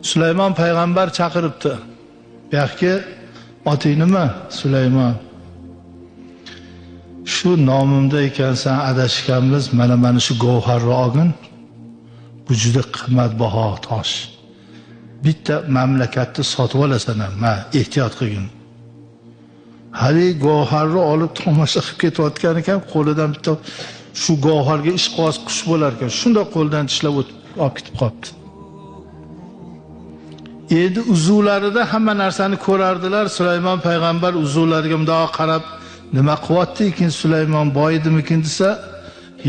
Sulaymon payg'ambar chaqiribdi. Bu yoqqa oting nima? Sulaymon. Shu nomimda ekansan, adashganmiz, mana shu govharni olgin. Bu juda qimmatbaho tosh. Bitta mamlakatni sotib olasan ham, ehtiyot qilgin. Hali govharni olib tomosha qilib ketayotgan ekan, qo'lidan bitta shu govharga ishqoz qush bo'lar ekan. Shunda qo'ldan tishlab olib ketib qolibdi. Endi uzuvlarida hamma narsani ko'rardilar. Sulaymon payg'ambar uzuvlariga mundoq qarab, nima qilyapti ekan Sulaymon, boyidimikin desa,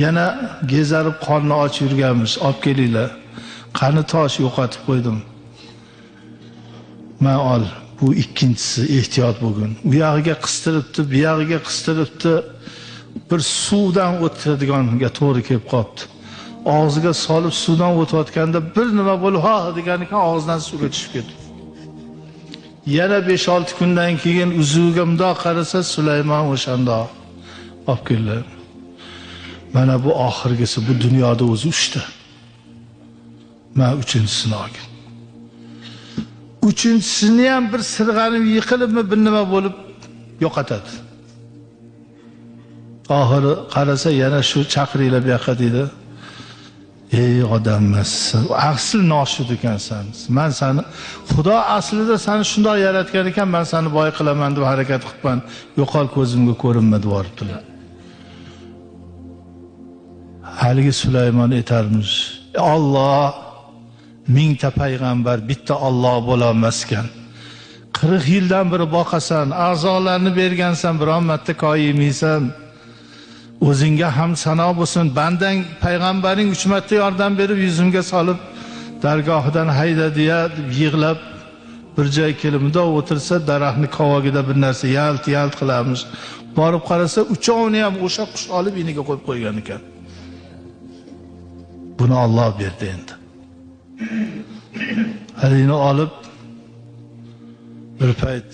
yana gezarib qonni och yurganmish. Olib kelinglar. Qani tosh yo'qotib qo'ydim. Men ol. Bu ikkinchisi, ehtiyot bo'lgin. Bu yog'iga qistiribdi, bu yog'iga qistiribdi. Bir suvdan o'tadiganiga to'g'ri kelib qolibdi. Og'ziga solib suvdan o'tayotganda bir nima bo'lib, ha deganiga og'zidan suvga tushib ketdi. Yana 5-6 kundan keyin uzuviga mundoq qarasa, Sulaymon o'shanda olib keldilar. Mana bu oxirgisi, bu dunyoda o'zi 3 ta. Men 3-chisini olgan. 3-chisini ham bir sirg'anib yiqilibmi, bir nima bo'lib yo'qotadi. Oxiri qarasa yana shu chaqiringlar bu yoqqa deydi. Ey odammas, asl noshud ekansan. Men seni Xudo aslida seni shunday yaratgan ekan, men seni boy qilaman deb harakat qilibman. Yo'qol ko'zimga ko'rinma deb yoribdilar. Haligi Sulaymon aytarmish, Alloh mingta payg'ambar bitta Alloh bo'lolmas ekan. 40 yildan beri boqasan, a'zolarni bergansan, biron marta koyiymaysan. O'zingga ham sano bo'lsin. Bandang payg'ambaring 3 marta yordam berib yuzimga solib dargohidan haydadiya yig'lab bir joy kelib mundoq o'tirsa, daraxtni qovog'ida bir narsa yalt qilarmish. Borib qarasa, uchovini ham o'sha qush olib iniga qo'yib qo'ygan ekan. Buni Alloh berdi endi. Halini olib bir payt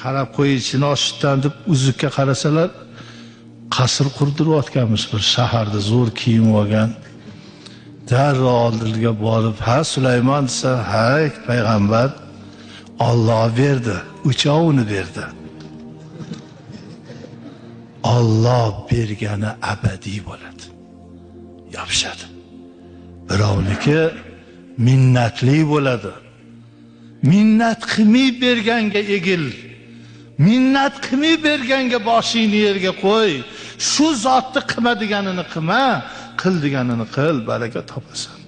qarab qo'yishini oshitdan deb uzukka qarasalar, qasr qurdirayotganmiz bir shaharda, zo'r kiyim olgan. Darrov oldiga borib, ha Sulaymon desa, ha payg'ambar, Alloh berdi, uchovini berdi. Alloh bergani abadiy bo'ladi. Yopishadi. Birovniki minnatli bo'ladi. Minnat qilmay berganga egil. Minnat qilmay berganga boshingni yerga qo'y. Shu zotni qilma deganini qilma, qil deganini qil, baraka topasan.